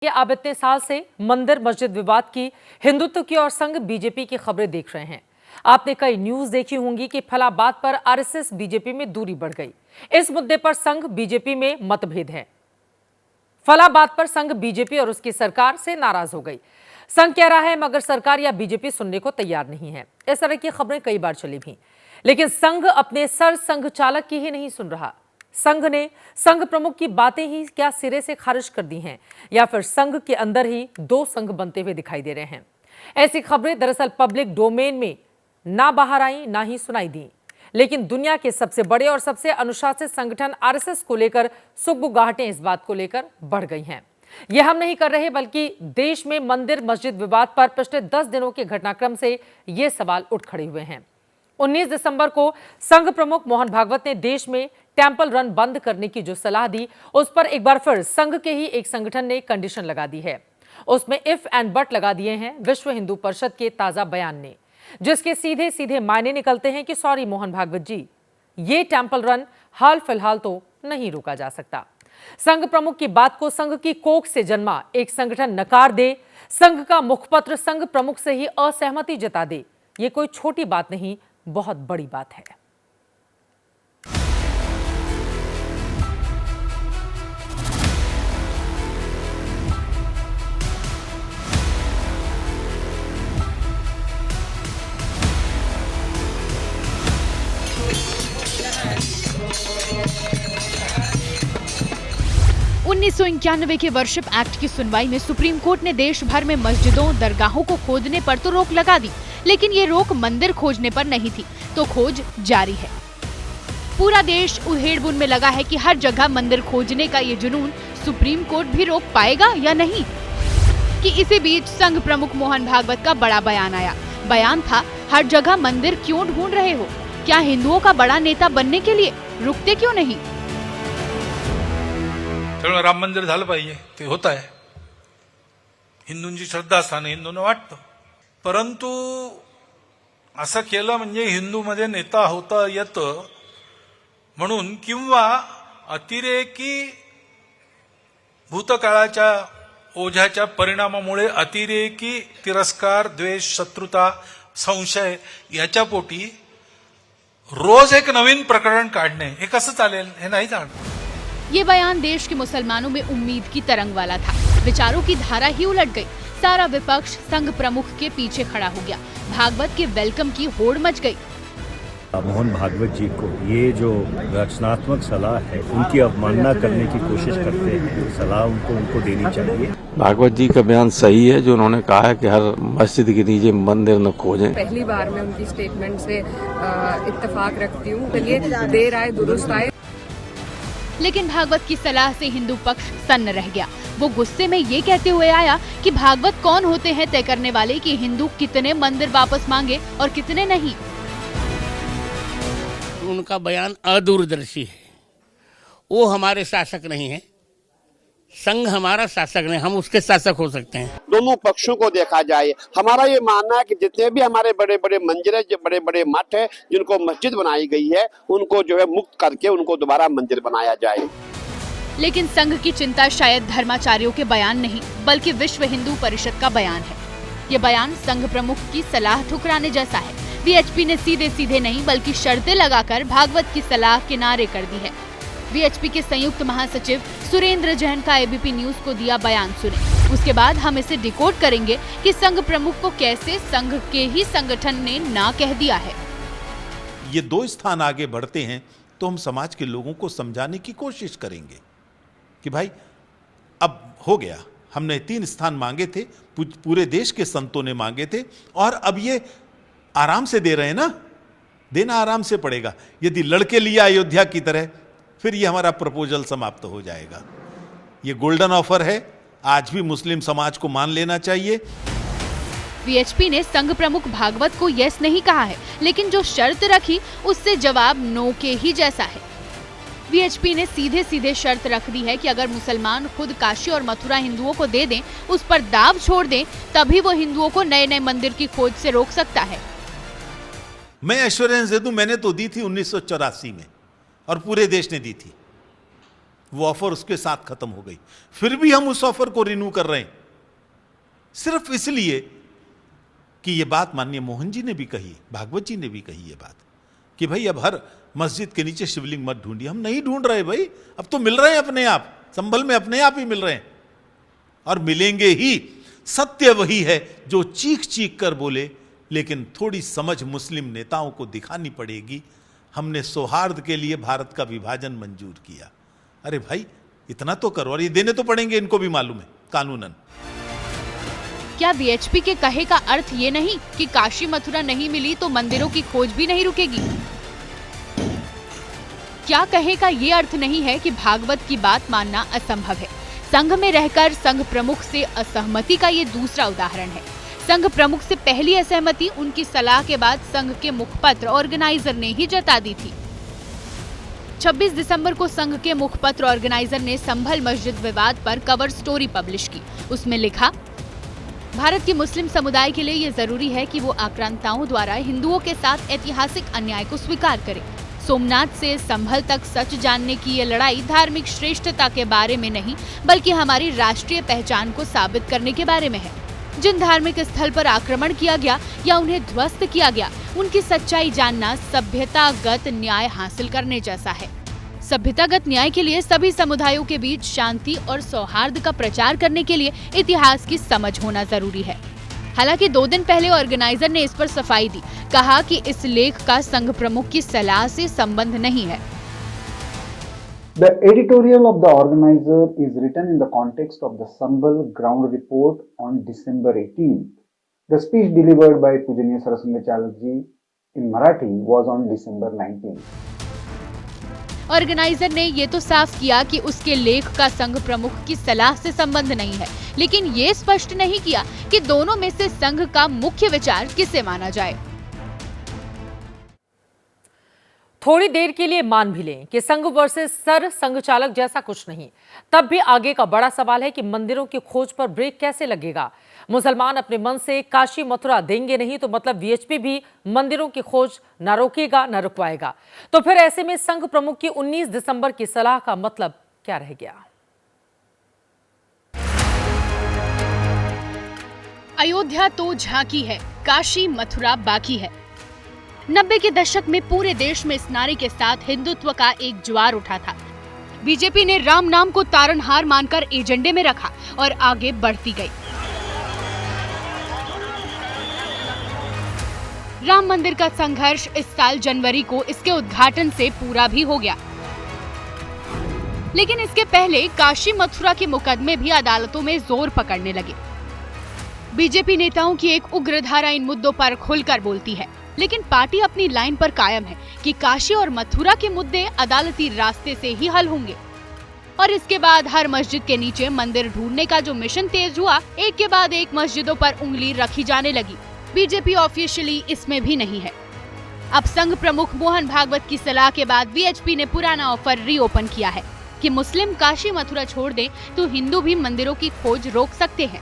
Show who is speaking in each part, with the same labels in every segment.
Speaker 1: कि अब इतने साल से मंदिर मस्जिद विवाद की, हिंदुत्व की और संघ बीजेपी की खबरें देख रहे हैं। आपने कई न्यूज देखी होंगी कि फला बात पर आरएसएस बीजेपी में दूरी बढ़ गई। इस मुद्दे पर संघ बीजेपी में मतभेद है। फला बात पर संघ बीजेपी और उसकी सरकार से नाराज हो गई। संघ कह रहा है मगर सरकार या बीजेपी सुनने को तैयार नहीं है। इस तरह की खबरें कई बार चली भी, लेकिन संघ अपने सर संघ चालक की ही नहीं सुन रहा। संघ ने संघ प्रमुख की बातें ही क्या सिरे से खारिज कर दी हैं, या फिर संघ के अंदर ही दो संघ बनते हुए दिखाई दे रहे हैं। ऐसी खबरें दरअसल पब्लिक डोमेन में ना बाहर आई ना ही सुनाई दी, लेकिन दुनिया के सबसे बड़े और सबसे अनुशासित संगठन आरएसएस को लेकर सुगबुगाहटें इस बात को लेकर बढ़ गई हैं। यह हम नहीं कर रहे, बल्कि देश में मंदिर मस्जिद विवाद पर पिछले 10 दिनों के घटनाक्रम से ये सवाल उठ खड़े हुए हैं। 19 दिसंबर को संघ प्रमुख मोहन भागवत ने देश में टेंपल रन बंद करने की जो सलाह दी, उस पर एक बार फिर संघ के ही एक संगठन ने कंडीशन लगा दी है। उसमें इफ एंड बट लगा दिए हैं विश्व हिंदू परिषद के ताजा बयान ने, जिसके सीधे सीधे मायने निकलते हैं कि सॉरी मोहन भागवत जी, ये टेंपल रन हाल फिलहाल तो नहीं रोका जा सकता। संघ प्रमुख की बात को संघ की कोख से जन्मा एक संगठन नकार दे, संघ का मुखपत्र संघ प्रमुख से ही असहमति जता दे, ये कोई छोटी बात नहीं, बहुत बड़ी बात है।
Speaker 2: उन्नीस के वर्शिप एक्ट की सुनवाई में सुप्रीम कोर्ट ने देश भर में मस्जिदों दरगाहों को खोदने पर तो रोक लगा दी, लेकिन ये रोक मंदिर खोजने पर नहीं थी, तो खोज जारी है। पूरा देश उधेड़-बुन में लगा है कि हर जगह मंदिर खोजने का ये जुनून सुप्रीम कोर्ट भी रोक पाएगा या नहीं। कि इसी बीच संघ प्रमुख मोहन भागवत का बड़ा बयान आया। बयान था, हर जगह मंदिर क्यों ढूंढ रहे हो? क्या हिंदुओं का बड़ा नेता बनने के लिए रुकते क्यों नहीं?
Speaker 3: राम मंदिर झालं पाहिजे, ते होत आहे। हिंदूंची श्रद्धास्थान हिंदूंना वाटतं, परंतु असं केलं म्हणजे हिंदूमध्ये नेता होता येतं म्हणून, किंवा अतिरेकी भूतकाळाच्या ओझ्याच्या परिणामामुळे अतिरेकी तिरस्कार, द्वेष, शत्रुता, संशय याच्या पोटी रोज एक नवीन प्रकरण काढणे, हे कसं चालेल? हे नाही चालणार।
Speaker 2: ये बयान देश के मुसलमानों में उम्मीद की तरंग वाला था। विचारों की धारा ही उलट गई। सारा विपक्ष संघ प्रमुख के पीछे खड़ा हो गया। भागवत के वेलकम की होड़ मच गई।
Speaker 4: मोहन भागवत जी को ये जो रचनात्मक सलाह है, उनकी अवमानना करने की कोशिश करते हैं। सलाह उनको देनी चाहिए।
Speaker 5: भागवत जी का बयान सही है, जो उन्होंने कहा है कि हर मस्जिद के नीचे मंदिर न खोजें।
Speaker 6: पहली बार मैं उनकी स्टेटमेंट से इत्तेफाक रखती हूँ। चलिए, देर आए दुरुस्त आए।
Speaker 2: लेकिन भागवत की सलाह से हिंदू पक्ष सन्न रह गया। वो गुस्से में ये कहते हुए आया कि भागवत कौन होते हैं तय करने वाले कि हिंदू कितने मंदिर वापस मांगे और कितने नहीं।
Speaker 7: उनका बयान अदूरदर्शी है। वो हमारे शासक नहीं है, संघ हमारा शासक नहीं, हम उसके शासक हो सकते हैं।
Speaker 8: दोनों पक्षों को देखा जाए, हमारा ये मानना है कि जितने भी हमारे बड़े बड़े मंदिर है, बड़े बड़े मठ है, जिनको मस्जिद बनाई गई है, उनको जो है मुक्त करके उनको दोबारा मंदिर बनाया जाए।
Speaker 2: लेकिन संघ की चिंता शायद धर्माचार्यों के बयान नहीं, बल्कि विश्व हिंदू परिषद का बयान है। ये बयान संघ प्रमुख की सलाह ठुकराने जैसा है। वीएचपी ने सीधे सीधे नहीं बल्कि शर्तें लगाकर भागवत की सलाह किनारे कर दी है। वीएचपी के संयुक्त महासचिव सुरेंद्र जैन का एबीपी न्यूज को दिया बयान सुने। उसके बाद हम इसे डिकोड करेंगे कि संघ प्रमुख को कैसे संघ के ही संगठन ने ना कह दिया है।
Speaker 9: ये 2 स्थान आगे बढ़ते हैं तो हम समाज के लोगों को समझाने की कोशिश करेंगे कि भाई अब हो गया, हमने 3 स्थान मांगे थे, पूरे देश के संतों ने मांगे थे, और अब ये आराम से दे रहे हैं ना, देना आराम से पड़ेगा। यदि लड़के लिया अयोध्या की तरह, फिर ये हमारा प्रपोजल समाप्त हो जाएगा। ये गोल्डन ऑफर है, आज भी मुस्लिम समाज को मान लेना चाहिए।
Speaker 2: वीएचपी ने संघ प्रमुख भागवत को यस नहीं कहा है, लेकिन जो शर्त रखी उससे जवाब नो के ही जैसा है। वीएचपी ने सीधे सीधे शर्त रख दी है कि अगर मुसलमान खुद काशी और मथुरा हिंदुओं को दे दें, उस पर दाव छोड़ दें, तभी वो हिंदुओं को नए नए मंदिर की खोज से रोक सकता है।
Speaker 9: मैं एश्योरेंस दे दूं, मैंने तो दी थी 1984 में और पूरे देश ने दी थी। वो ऑफर उसके साथ खत्म हो गई, फिर भी हम उस ऑफर को रिन्यू कर रहे हैं सिर्फ इसलिए कि ये बात माननीय मोहन जी ने भी कही, भागवत जी ने भी कही ये बात कि भाई अब हर मस्जिद के नीचे शिवलिंग मत ढूंढिए। हम नहीं ढूंढ रहे भाई, अब तो मिल रहे हैं अपने आप, संभल में अपने आप ही मिल रहे हैं और मिलेंगे ही। सत्य वही है जो चीख चीख कर बोले, लेकिन थोड़ी समझ मुस्लिम नेताओं को दिखानी पड़ेगी। हमने सौहार्द के लिए भारत का विभाजन मंजूर किया, अरे भाई इतना तो करो, और ये देने तो पड़ेंगे, इनको भी मालूम है कानूनन।
Speaker 2: क्या बीएचपी के कहे का अर्थ ये नहीं कि काशी मथुरा नहीं मिली तो मंदिरों की खोज भी नहीं रुकेगी? क्या कहे का ये अर्थ नहीं है कि भागवत की बात मानना असंभव है? संघ में रहकर संघ प्रमुख से असहमति का ये दूसरा उदाहरण है। संघ प्रमुख से पहली असहमति उनकी सलाह के बाद संघ के मुखपत्र ऑर्गेनाइजर ने ही जता दी थी। 26 दिसंबर को संघ के मुखपत्र ऑर्गेनाइजर ने संभल मस्जिद विवाद पर कवर स्टोरी पब्लिश की। उसमें लिखा, भारत के मुस्लिम समुदाय के लिए ये जरूरी है कि वो आक्रांताओं द्वारा हिंदुओं के साथ ऐतिहासिक अन्याय को स्वीकार करें। सोमनाथ से संभल तक सच जानने की ये लड़ाई धार्मिक श्रेष्ठता के बारे में नहीं, बल्कि हमारी राष्ट्रीय पहचान को साबित करने के बारे में है। जिन धार्मिक स्थल पर आक्रमण किया गया या उन्हें ध्वस्त किया गया, उनकी सच्चाई जानना सभ्यतागत न्याय हासिल करने जैसा है। सभ्यतागत न्याय के लिए सभी समुदायों के बीच शांति और सौहार्द का प्रचार करने के लिए इतिहास की समझ होना जरूरी है। हालांकि 2 दिन पहले ऑर्गेनाइजर ने इस पर सफाई दी, कहा कि इस लेख का संघ प्रमुख की सलाह से संबंध नहीं है।
Speaker 10: The editorial of the organizer is written in the context of the Sambal ground report on December 18th. The speech delivered by Pujaniya Saraswati ji in Marathi was on December 19th.
Speaker 2: Organiser ने ये तो साफ किया कि उसके लेख का संघ प्रमुख की सलाह से संबंध नहीं है, लेकिन ये स्पष्ट नहीं किया कि दोनों में से संघ का मुख्य विचार किसे माना जाए।
Speaker 1: थोड़ी देर के लिए मान भी लें कि संघ वर्सेस सर संघ चालक जैसा कुछ नहीं, तब भी आगे का बड़ा सवाल है कि मंदिरों की खोज पर ब्रेक कैसे लगेगा। मुसलमान अपने मन से काशी मथुरा देंगे नहीं तो मतलब वीएचपी भी मंदिरों की खोज न रोकेगा न रुकवाएगा। तो फिर ऐसे में संघ प्रमुख की 19 दिसंबर की सलाह का मतलब क्या रह गया?
Speaker 2: अयोध्या तो झांकी है, काशी मथुरा बाकी है। 90 के दशक में पूरे देश में इस नारे के साथ हिंदुत्व का एक ज्वार उठा था। बीजेपी ने राम नाम को तारनहार मानकर एजेंडे में रखा और आगे बढ़ती गई। राम मंदिर का संघर्ष इस साल जनवरी को इसके उद्घाटन से पूरा भी हो गया, लेकिन इसके पहले काशी मथुरा के मुकदमे भी अदालतों में जोर पकड़ने लगे। बीजेपी नेताओं की एक उग्र धारा इन मुद्दों पर खुलकर बोलती है, लेकिन पार्टी अपनी लाइन पर कायम है कि काशी और मथुरा के मुद्दे अदालती रास्ते से ही हल होंगे। और इसके बाद हर मस्जिद के नीचे मंदिर ढूंढने का जो मिशन तेज हुआ, एक के बाद एक मस्जिदों पर उंगली रखी जाने लगी। बीजेपी ऑफिशियली इसमें भी नहीं है। अब संघ प्रमुख मोहन भागवत की सलाह के बाद वीएचपी ने पुराना ऑफर रीओपन किया है कि मुस्लिम काशी मथुरा छोड़ दें तो हिंदू भी मंदिरों की खोज रोक सकते हैं।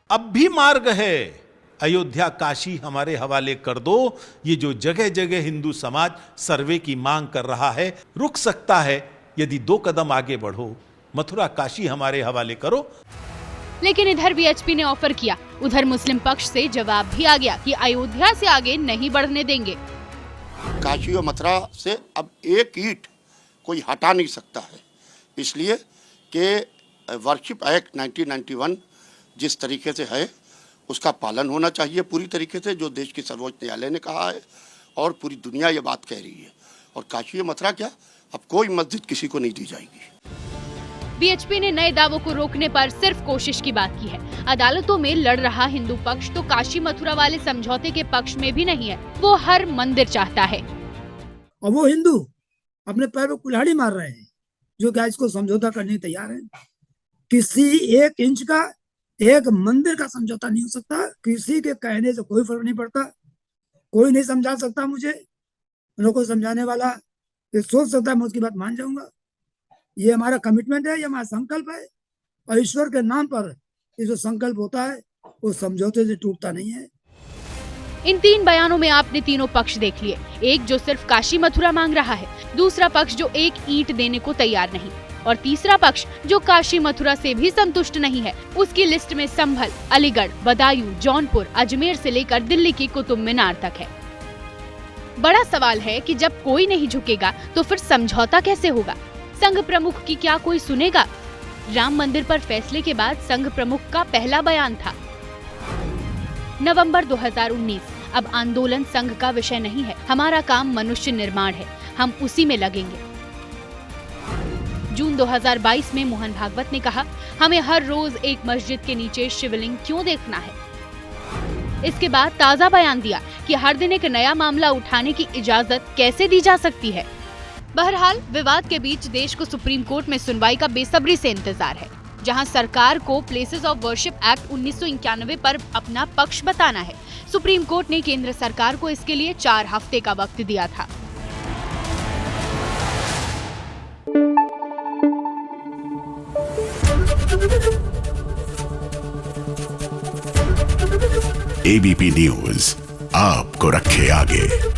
Speaker 9: अब भी मार्ग है, अयोध्या काशी हमारे हवाले कर दो। ये जो जगह जगह हिंदू समाज सर्वे की मांग कर रहा है, रुक सकता है यदि 2 कदम आगे बढ़ो। मथुरा काशी हमारे हवाले करो।
Speaker 2: लेकिन इधर वीएचपी ने ऑफर किया, उधर मुस्लिम पक्ष से जवाब भी आ गया कि अयोध्या से आगे नहीं बढ़ने देंगे।
Speaker 11: काशी और मथुरा से अब एक ईंट कोई हटा नहीं सकता है, इसलिए कि वर्शिप एक्ट 1991 जिस तरीके से है उसका पालन होना चाहिए पूरी तरीके से, जो देश की सर्वोच्च न्यायालय ने कहा है और पूरी दुनिया ये बात कह रही है। और काशी और मथुरा क्या, अब कोई मस्जिद किसी को नहीं दी जाएगी।
Speaker 2: बीएचपी ने नए दावों को रोकने पर सिर्फ कोशिश की बात की है। अदालतों में लड़ रहा हिंदू पक्ष तो काशी मथुरा वाले समझौते के पक्ष में भी नहीं है, वो हर मंदिर चाहता है।
Speaker 12: और वो हिंदू अपने पैर पर कुल्हाड़ी मार रहे हैं, जो क्या इसको समझौता करने तैयार है। किसी 1 इंच का एक मंदिर का समझौता नहीं हो सकता। किसी के कहने से कोई फर्क नहीं पड़ता, कोई नहीं समझा सकता मुझे। उन लोगों को समझाने वाला ये सोच सकता है मैं उसकी बात मान जाऊंगा। ये हमारा कमिटमेंट है, ये हमारा संकल्प है, और ईश्वर के नाम पर ये जो संकल्प होता है वो समझौते से टूटता नहीं है।
Speaker 2: इन 3 बयानों में आपने तीनों पक्ष देख लिए। एक जो सिर्फ काशी मथुरा मांग रहा है, दूसरा पक्ष जो एक ईंट देने को तैयार नहीं, और तीसरा पक्ष जो काशी मथुरा से भी संतुष्ट नहीं है। उसकी लिस्ट में संभल, अलीगढ़, बदायूं, जौनपुर, अजमेर से लेकर दिल्ली की कुतुब मीनार तक है। बड़ा सवाल है कि जब कोई नहीं झुकेगा तो फिर समझौता कैसे होगा? संघ प्रमुख की क्या कोई सुनेगा? राम मंदिर पर फैसले के बाद संघ प्रमुख का पहला बयान था। नवंबर 2019, अब आंदोलन संघ का विषय नहीं है, हमारा काम मनुष्य निर्माण है, हम उसी में लगेंगे। जून 2022 में मोहन भागवत ने कहा, हमें हर रोज एक मस्जिद के नीचे शिवलिंग क्यों देखना है। इसके बाद ताजा बयान दिया कि हर दिन एक नया मामला उठाने की इजाजत कैसे दी जा सकती है। बहरहाल विवाद के बीच देश को सुप्रीम कोर्ट में सुनवाई का बेसब्री से इंतजार है, जहां सरकार को प्लेसेस ऑफ वर्शिप एक्ट 1991 पर अपना पक्ष बताना है। सुप्रीम कोर्ट ने केंद्र सरकार को इसके लिए 4 हफ्ते का वक्त दिया था।
Speaker 13: एबीपी न्यूज आपको रखे आगे।